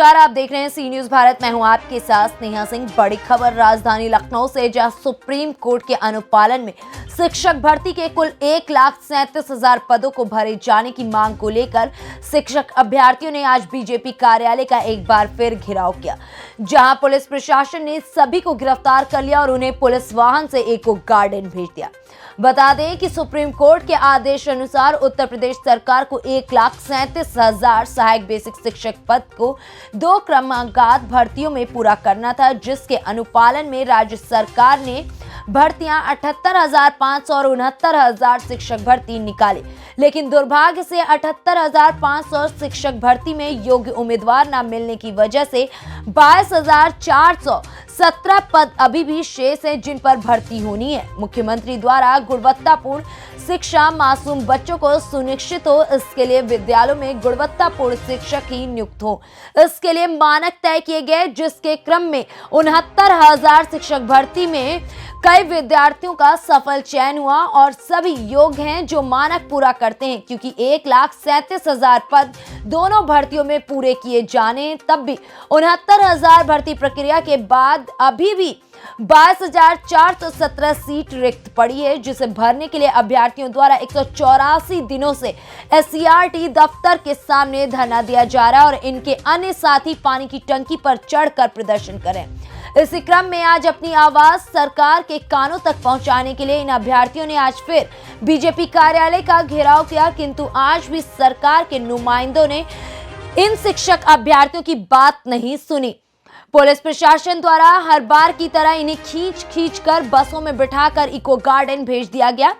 नमस्कार, आप देख रहे हैं सी न्यूज भारत। मैं हूं आपके साथ स्नेहा सिंह। बड़ी खबर राजधानी लखनऊ से, जहां सुप्रीम कोर्ट के अनुपालन में शिक्षक भर्ती के कुल 1,37,000 पदों को भरे जाने की मांग को लेकर शिक्षक अभ्यर्थियों ने आज बीजेपी कार्यालय का एक बार फिर घेराव किया, जहां पुलिस प्रशासन ने सभी को गिरफ्तार कर लिया और उन्हें पुलिस वाहन से इको गार्डन भेज दिया। बता दें कि सुप्रीम कोर्ट के आदेश अनुसार उत्तर प्रदेश सरकार को 1,37,000 सहायक बेसिक शिक्षक पद को 2 क्रमांकगत भर्तियों में पूरा करना था, जिसके अनुपालन में राज्य सरकार ने भर्तियां 78,500 और 69,000 शिक्षक भर्ती निकाले, लेकिन दुर्भाग्य से 78,500 शिक्षक भर्ती में योग्य उम्मीदवार न मिलने की वजह से 22,417 पद अभी भी शेष हैं, जिन पर भर्ती होनी है। मुख्यमंत्री द्वारा गुणवत्तापूर्ण शिक्षा मासूम बच्चों को सुनिश्चित हो, इसके लिए विद्यालयों में गुणवत्तापूर्ण शिक्षक ही नियुक्त हो, इसके लिए मानक तय किए गए, जिसके क्रम में 69,000 शिक्षक भर्ती में कई विद्यार्थियों का सफल चयन हुआ और सभी योग्य हैं जो मानक पूरा करते हैं, क्योंकि 1,37,000 पद दोनों भर्तियों में पूरे किए जाने, तब भी 69,000 भर्ती प्रक्रिया के बाद अभी भी 22,417 सीट रिक्त पड़ी है, जिसे भरने के लिए अभ्यर्थियों द्वारा 184 दिनों से SCRT दफ्तर के सामने धरना दिया जा रहा है और इनके अन्य साथी पानी की टंकी पर चढ़कर प्रदर्शन करें। इसी क्रम में आज अपनी आवाज सरकार के कानों तक पहुंचाने के लिए इन अभ्यर्थियों ने आज फिर बीजेपी कार्यालय का घेराव किया, किंतु आज भी सरकार के नुमाइंदों ने इन शिक्षक अभ्यर्थियों की बात नहीं सुनी। पुलिस प्रशासन द्वारा हर बार की तरह इन्हें खींच कर बसों में बिठाकर इको गार्डन भेज दिया गया।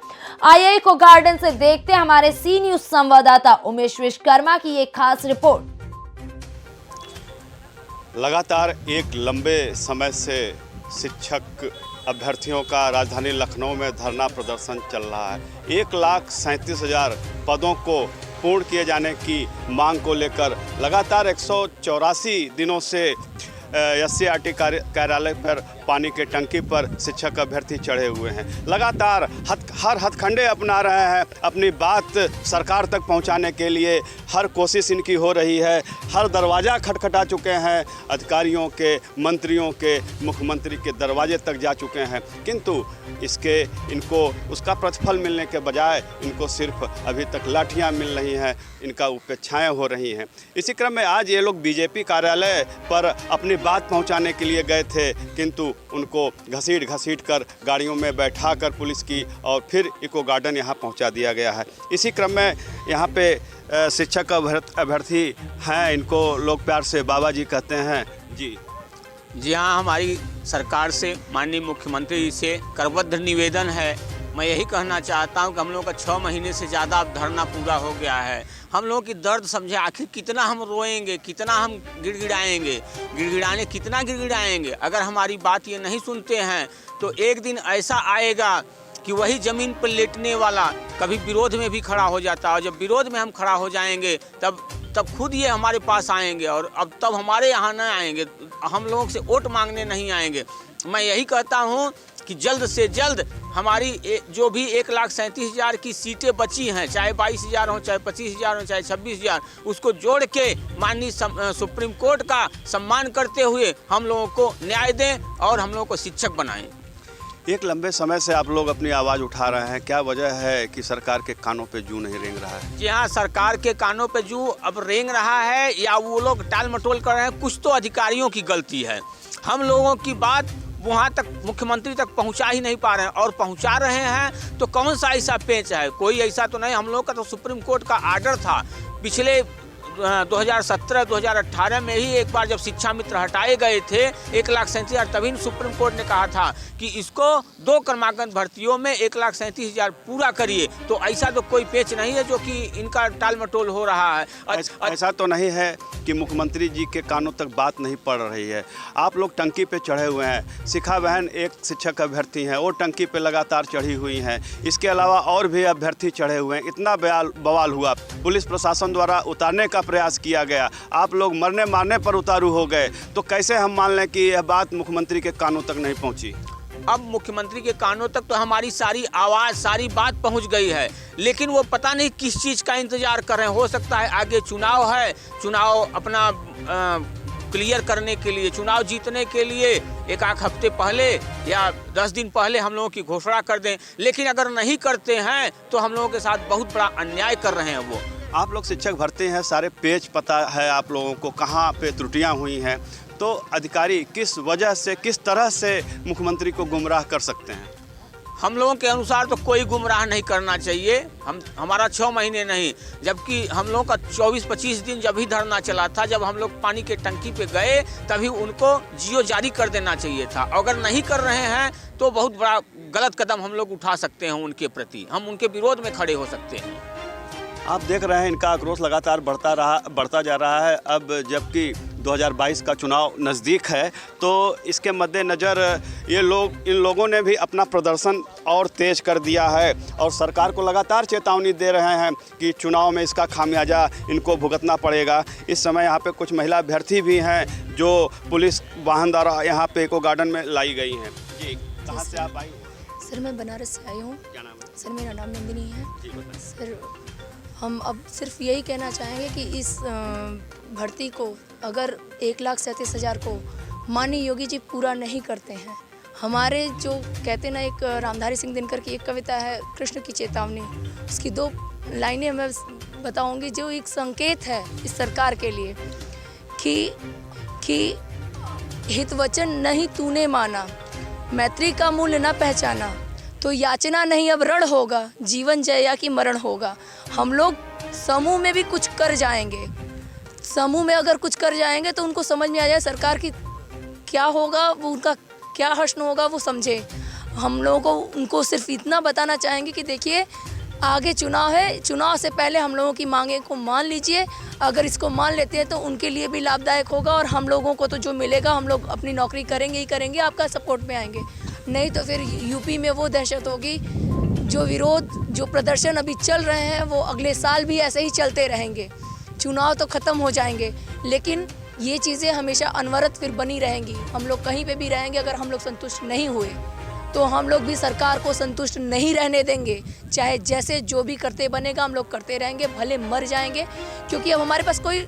आइए इको गार्डन से देखते हैं हमारे सी न्यूज संवाददाता उमेश विश्वकर्मा की एक खास रिपोर्ट। लगातार एक लंबे समय से शिक्षक अभ्यर्थियों का राजधानी लखनऊ में धरना प्रदर्शन चल रहा है। 1,37,000 पदों को पूर्ण किए जाने की मांग को लेकर लगातार 184 दिनों से SCRT कार्यालय पर पानी के टंकी पर शिक्षक अभ्यर्थी चढ़े हुए हैं। लगातार हर हथकंडे अपना रहे हैं, अपनी बात सरकार तक पहुंचाने के लिए हर कोशिश इनकी हो रही है। हर दरवाज़ा खटखटा चुके हैं, अधिकारियों के, मंत्रियों के, मुख्यमंत्री के दरवाजे तक जा चुके हैं, किंतु इनको उसका प्रतिफल मिलने के बजाय इनको सिर्फ अभी तक लाठियाँ मिल रही हैं, इनका उपेक्षाएँ हो रही हैं। इसी क्रम में आज ये लोग बीजेपी कार्यालय पर अपनी बात पहुंचाने के लिए गए थे, किंतु उनको घसीट कर गाड़ियों में बैठाकर पुलिस की और फिर इको गार्डन यहां पहुंचा दिया गया है। इसी क्रम में यहां पे शिक्षक अभ्यर्थी हैं, इनको लोग प्यार से बाबा जी कहते हैं। जी हाँ, हमारी सरकार से, माननीय मुख्यमंत्री से करबद्ध निवेदन है। मैं यही कहना चाहता हूं कि हम लोगों का 6 महीने से ज़्यादा अब धरना पूरा हो गया है। हम लोगों की दर्द समझे, आखिर कितना हम रोएंगे, कितना हम कितना गिड़गिड़ाएंगे। अगर हमारी बात ये नहीं सुनते हैं तो एक दिन ऐसा आएगा कि वही ज़मीन पर लेटने वाला कभी विरोध में भी खड़ा हो जाता है, और जब विरोध में हम खड़ा हो जाएंगे तब खुद ये हमारे पास आएंगे और तब हमारे यहाँ न आएंगे, हम लोगों से वोट मांगने नहीं आएंगे। मैं यही कहता हूँ कि जल्द से जल्द हमारी जो भी 1,37,000 की सीटें बची हैं, चाहे 22,000 हो, चाहे 25,000 हो, चाहे 26,000, उसको जोड़ के माननीय सुप्रीम कोर्ट का सम्मान करते हुए हम लोगों को न्याय दें और हम लोगों को शिक्षक बनाएं। एक लंबे समय से आप लोग अपनी आवाज़ उठा रहे हैं, क्या वजह है कि सरकार के कानों पे जू नहीं रेंग रहा है? जी हाँ, सरकार के कानों पे जू अब रेंग रहा है या वो लोग टाल मटोल कर रहे हैं। कुछ तो अधिकारियों की गलती है, हम लोगों की बात वहाँ तक मुख्यमंत्री तक पहुँचा ही नहीं पा रहे हैं, और पहुँचा रहे हैं तो कौन सा ऐसा पेच है? कोई ऐसा तो नहीं। हम लोग का तो सुप्रीम कोर्ट का आर्डर था पिछले 2017-2018 में ही, एक बार जब शिक्षा मित्र हटाए गए थे 1,37,000, तभी सुप्रीम कोर्ट ने कहा था कि इसको 2 क्रमांकन भर्तियों में 1,37,000 पूरा करिए। तो ऐसा तो कोई पेच नहीं है जो कि इनका टाल मटोल हो रहा है। ऐसा तो नहीं है कि मुख्यमंत्री जी के कानों तक बात नहीं पड़ रही है। आप लोग टंकी पे चढ़े हुए हैं। शिखा बहन एक शिक्षक अभ्यर्थी हैं, वो टंकी पे लगातार चढ़ी हुई हैं। इसके अलावा और भी अभ्यर्थी चढ़े हुए हैं। इतना बवाल हुआ, पुलिस प्रशासन द्वारा उतारने का प्रयास किया गया, आप लोग मरने मारने पर उतारू हो गए, तो कैसे हम मान लें कि यह बात मुख्यमंत्री के कानों तक नहीं पहुंची? अब मुख्यमंत्री के कानों तक तो हमारी सारी आवाज़, सारी बात पहुंच गई है, लेकिन वो पता नहीं किस चीज़ का इंतजार कर रहे हैं। हो सकता है आगे चुनाव है, चुनाव अपना क्लियर करने के लिए, चुनाव जीतने के लिए एक आध हफ्ते पहले या 10 दिन पहले हम लोगों की घोषणा कर दें, लेकिन अगर नहीं करते हैं तो हम लोगों के साथ बहुत बड़ा अन्याय कर रहे हैं वो। आप लोग शिक्षक भर्ती हैं, सारे पेज पता है आप लोगों को कहाँ पे त्रुटियां हुई हैं, तो अधिकारी किस वजह से, किस तरह से मुख्यमंत्री को गुमराह कर सकते हैं? हम लोगों के अनुसार तो कोई गुमराह नहीं करना चाहिए। हमारा 6 महीने नहीं, जबकि हम लोगों का 24-25 दिन जब ही धरना चला था, जब हम लोग पानी के टंकी पे गए तभी उनको जियो जारी कर देना चाहिए था। अगर नहीं कर रहे हैं तो बहुत बड़ा गलत कदम हम लोग उठा सकते हैं उनके प्रति, हम उनके विरोध में खड़े हो सकते हैं। आप देख रहे हैं इनका आक्रोश लगातार बढ़ता जा रहा है। अब जबकि 2022 का चुनाव नज़दीक है तो इसके मद्देनज़र इन लोगों ने भी अपना प्रदर्शन और तेज कर दिया है और सरकार को लगातार चेतावनी दे रहे हैं कि चुनाव में इसका खामियाजा इनको भुगतना पड़ेगा। इस समय यहाँ पे कुछ महिला अभ्यर्थी भी हैं जो पुलिस वाहन द्वारा यहाँ पे इको गार्डन में लाई गई हैं। जी, कहाँ से आप आई? सर मैं बनारस से आई हूँ। क्या नाम है? सर मेरा नाम नंदिनी है। जी बताइए। सर हम अब सिर्फ यही कहना चाहेंगे कि इस भर्ती को अगर 1,37,000 को माननीय योगी जी पूरा नहीं करते हैं, हमारे जो कहते ना, एक रामधारी सिंह दिनकर की एक कविता है कृष्ण की चेतावनी, उसकी 2 लाइनें मैं बताऊंगी जो एक संकेत है इस सरकार के लिए कि हित वचन नहीं तूने माना, मैत्री का मूल्य न पहचाना, तो याचना नहीं अब रण होगा, जीवन जया की मरण होगा। हम लोग समूह में भी कुछ कर जाएंगे, समूह में अगर कुछ कर जाएंगे तो उनको समझ में आ जाए सरकार की क्या होगा, वो उनका क्या हश्न होगा वो समझे। हम लोगों को उनको सिर्फ इतना बताना चाहेंगे कि देखिए आगे चुनाव है, चुनाव से पहले हम लोगों की मांगे को मान लीजिए। अगर इसको मान लेते हैं तो उनके लिए भी लाभदायक होगा और हम लोगों को तो जो मिलेगा, हम लोग अपनी नौकरी करेंगे ही करेंगे, आपका सपोर्ट में आएंगे। नहीं तो फिर यूपी में वो दहशत होगी, जो विरोध, जो प्रदर्शन अभी चल रहे हैं वो अगले साल भी ऐसे ही चलते रहेंगे। चुनाव तो ख़त्म हो जाएंगे लेकिन ये चीज़ें हमेशा अनवरत फिर बनी रहेंगी। हम लोग कहीं पे भी रहेंगे, अगर हम लोग संतुष्ट नहीं हुए तो हम लोग भी सरकार को संतुष्ट नहीं रहने देंगे। चाहे जैसे जो भी करते बनेगा हम लोग करते रहेंगे, भले मर जाएंगे, क्योंकि अब हमारे पास कोई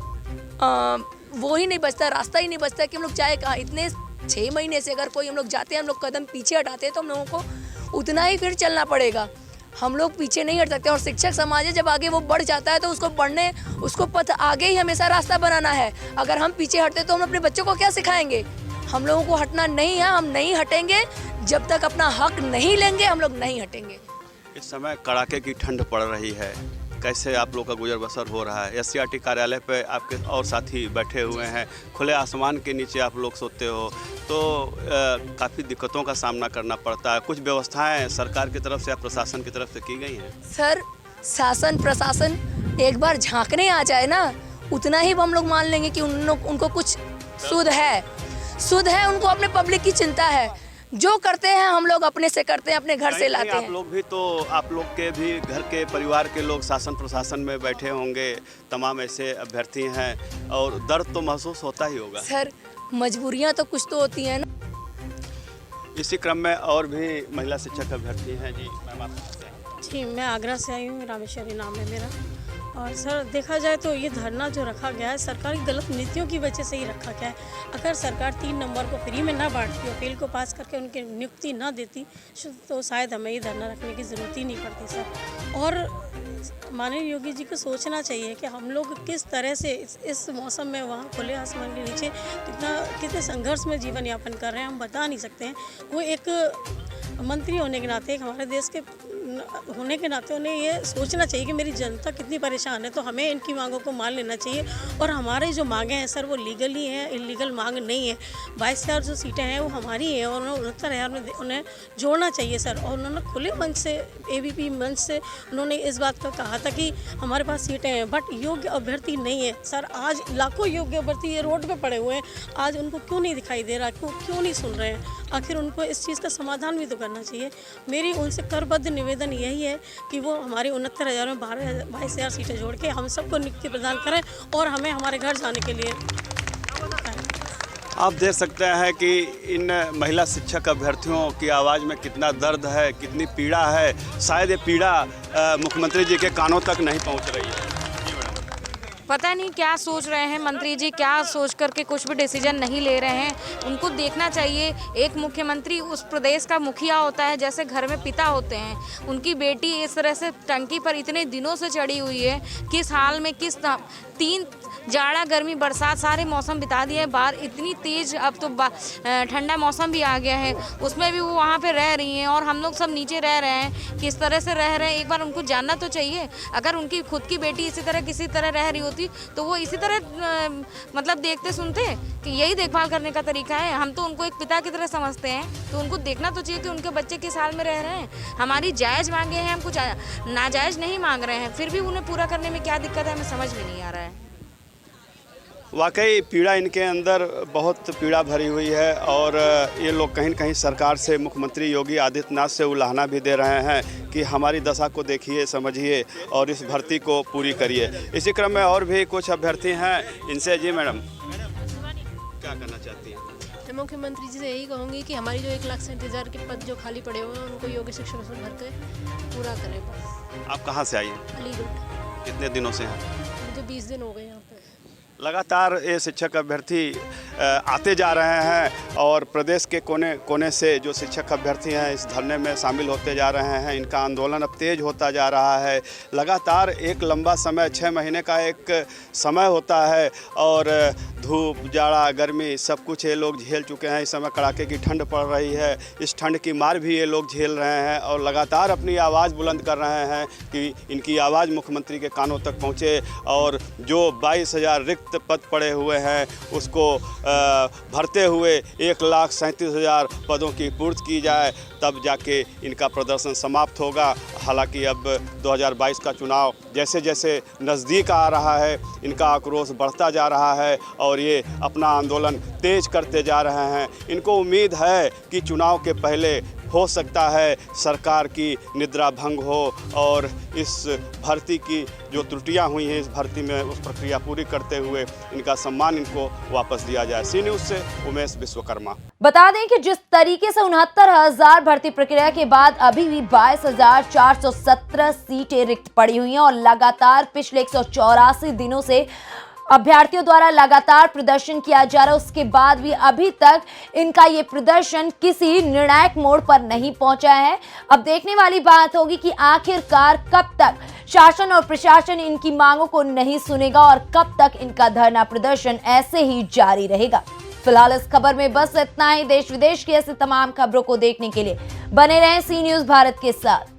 वो ही नहीं बचता, रास्ता ही नहीं बचता कि हम लोग चाहे कहाँ। इतने 6 महीने से अगर कोई हम लोग जाते हैं, हम लोग कदम पीछे हटाते हैं तो हम लोगों को उतना ही फिर चलना पड़ेगा। हम लोग पीछे नहीं हट सकते और शिक्षक समाज है, जब आगे वो बढ़ जाता है तो उसको पथ आगे ही हमेशा रास्ता बनाना है। अगर हम पीछे हटते तो हम अपने बच्चों को क्या सिखाएंगे? हम लोगों को हटना नहीं है, हम नहीं हटेंगे जब तक अपना हक नहीं लेंगे, हम लोग नहीं हटेंगे। इस समय कड़ाके की ठंड पड़ रही है, कैसे आप लोग का गुजर बसर हो रहा है? SCRT कार्यालय पे आपके और साथी बैठे हुए हैं, खुले आसमान के नीचे आप लोग सोते हो तो काफ़ी दिक्कतों का सामना करना पड़ता है। कुछ व्यवस्थाएं सरकार की तरफ से या प्रशासन की तरफ से की गई हैं? सर शासन प्रशासन एक बार झांकने आ जाए ना, उतना ही हम लोग मान लेंगे कि उनको कुछ सुध है, उनको अपने पब्लिक की चिंता है। जो करते हैं हम लोग अपने से करते हैं, अपने घर से लाते हैं। आप लोग भी तो, आप लोग के भी घर के परिवार के लोग शासन प्रशासन में बैठे होंगे, तमाम ऐसे अभ्यर्थी हैं और दर्द तो महसूस होता ही होगा। सर मजबूरियां तो कुछ तो होती हैं ना। इसी क्रम में और भी महिला शिक्षक अभ्यर्थी हैं। जी मैम, आप? जी मैं आगरा से आई हूँ, रामेश्वरी नाम है मेरा। और सर देखा जाए तो ये धरना जो रखा गया है सरकारी गलत नीतियों की वजह से ही रखा गया है। अगर सरकार 3 नंबर को फ्री में ना बांटती और बिल को पास करके उनकी नियुक्ति ना देती तो शायद हमें ये धरना रखने की ज़रूरत ही नहीं पड़ती सर। और माननीय योगी जी को सोचना चाहिए कि हम लोग किस तरह से इस मौसम में वहाँ खुले आसमान के नीचे कितने संघर्ष में जीवन यापन कर रहे हैं, हम बता नहीं सकते हैं। वो एक मंत्री होने के नाते, एक हमारे देश के होने के नाते उन्हें ये सोचना चाहिए कि मेरी जनता कितनी परेशान है, तो हमें इनकी मांगों को मान लेना चाहिए। और हमारे जो मांगे हैं सर वो लीगली हैं, इलीगल मांग नहीं है। 22,000 जो सीटें हैं वो हमारी हैं और 69,000 में उन्हें जोड़ना चाहिए सर। और उन्होंने खुले मंच से, ABP मंच से उन्होंने इस बात का कहा था कि हमारे पास सीटें हैं बट योग्य अभ्यर्थी नहीं है। सर आज लाखों योग्य अभ्यर्थी ये रोड पर पड़े हुए हैं, आज उनको क्यों नहीं दिखाई दे रहा, क्यों नहीं सुन रहे हैं? आखिर उनको इस चीज़ का समाधान भी तो करना चाहिए। मेरी उनसे करबद्ध निवेदन यही है कि वो हमारी 69,000 में 22,000 सीटें जोड़ के हम सबको नियुक्ति प्रदान करें और हमें हमारे घर जाने के लिए बताएं। आप देख सकते हैं कि इन महिला शिक्षक अभ्यर्थियों की आवाज़ में कितना दर्द है, कितनी पीड़ा है। शायद ये पीड़ा मुख्यमंत्री जी के कानों तक नहीं पहुंच रही है। पता नहीं क्या सोच रहे हैं मंत्री जी, क्या सोच करके कुछ भी डिसीजन नहीं ले रहे हैं। उनको देखना चाहिए, एक मुख्यमंत्री उस प्रदेश का मुखिया होता है, जैसे घर में पिता होते हैं। उनकी बेटी इस तरह से टंकी पर इतने दिनों से चढ़ी हुई है, किस हाल में, किस 3 जाड़ा गर्मी बरसात सारे मौसम बिता दिए हैं बाहर। इतनी तेज अब तो ठंडा मौसम भी आ गया है, उसमें भी वो वहाँ पे रह रही हैं और हम लोग सब नीचे रह रहे हैं। किस तरह से रह रहे हैं एक बार उनको जानना तो चाहिए। अगर उनकी खुद की बेटी इसी तरह किसी तरह रह रही होती तो वो इसी तरह मतलब देखते सुनते कि यही देखभाल करने का तरीका है। हम तो उनको एक पिता की तरह समझते हैं, तो उनको देखना तो चाहिए कि उनके बच्चे किस हाल में रह रहे हैं। हमारी जायज़ मांगे हैं, हम कुछ नाजायज़ नहीं मांग रहे हैं, फिर भी उन्हें पूरा करने में क्या दिक्कत है हमें समझ में नहीं आ रहा है। वाकई पीड़ा इनके अंदर बहुत पीड़ा भरी हुई है और ये लोग कहीं न कहीं सरकार से, मुख्यमंत्री योगी आदित्यनाथ से उलाहना भी दे रहे हैं कि हमारी दशा को देखिए, समझिए और इस भर्ती को पूरी करिए। इसी क्रम में और भी कुछ अभ्यर्थी हैं, इनसे जी मैडम क्या करना चाहती हैं? मैं मुख्यमंत्री जी से यही कहूँगी कि हमारी जो 1,37,000 के पद जो खाली पड़े हुए हैं उनको योग्य शिक्षकों से भर के पूरा करें बस। आप कहाँ से आई हैं? अलीगढ़। कितने दिनों से हैं? मुझे 20 दिन हो गए यहाँ पे। लगातार ये शिक्षक अभ्यर्थी आते जा रहे हैं और प्रदेश के कोने कोने से जो शिक्षक अभ्यर्थी हैं इस धरने में शामिल होते जा रहे हैं। इनका आंदोलन अब तेज होता जा रहा है। लगातार एक लंबा समय, 6 महीने का एक समय होता है और धूप, जाड़ा, गर्मी सब कुछ ये लोग झेल चुके हैं। इस समय कड़ाके की ठंड पड़ रही है, इस ठंड की मार भी ये लोग झेल रहे हैं और लगातार अपनी आवाज़ बुलंद कर रहे हैं कि इनकी आवाज़ मुख्यमंत्री के कानों तक पहुँचे और जो 22,000 रिक्त पद पड़े हुए हैं उसको भरते हुए 1,37,000 पदों की पूर्ति की जाए, तब जाके इनका प्रदर्शन समाप्त होगा। हालांकि अब 2022 का चुनाव जैसे जैसे नज़दीक आ रहा है, इनका आक्रोश बढ़ता जा रहा है और ये अपना आंदोलन तेज करते जा रहे हैं। इनको उम्मीद है कि चुनाव के पहले हो सकता है सरकार की निद्रा भंग हो और इस भर्ती की जो त्रुटियां हुई हैं इस भर्ती में उस प्रक्रिया पूरी करते हुए इनका सम्मान इनको वापस दिया जाए। सी न्यूज़ से उमेश विश्वकर्मा। बता दें कि जिस तरीके से 69,000 भर्ती प्रक्रिया के बाद अभी भी 22,417 सीटें रिक्त पड़ी हुई हैं और लगातार पिछले 184 दिनों से अभ्यर्थियों द्वारा लगातार प्रदर्शन किया जा रहा है, उसके बाद भी अभी तक इनका ये प्रदर्शन किसी निर्णायक मोड़ पर नहीं पहुंचा है। अब देखने वाली बात होगी कि आखिरकार कब तक शासन और प्रशासन इनकी मांगों को नहीं सुनेगा और कब तक इनका धरना प्रदर्शन ऐसे ही जारी रहेगा। फिलहाल इस खबर में बस इतना ही। देश विदेश की ऐसी तमाम खबरों को देखने के लिए बने रहें सी न्यूज़ भारत के साथ।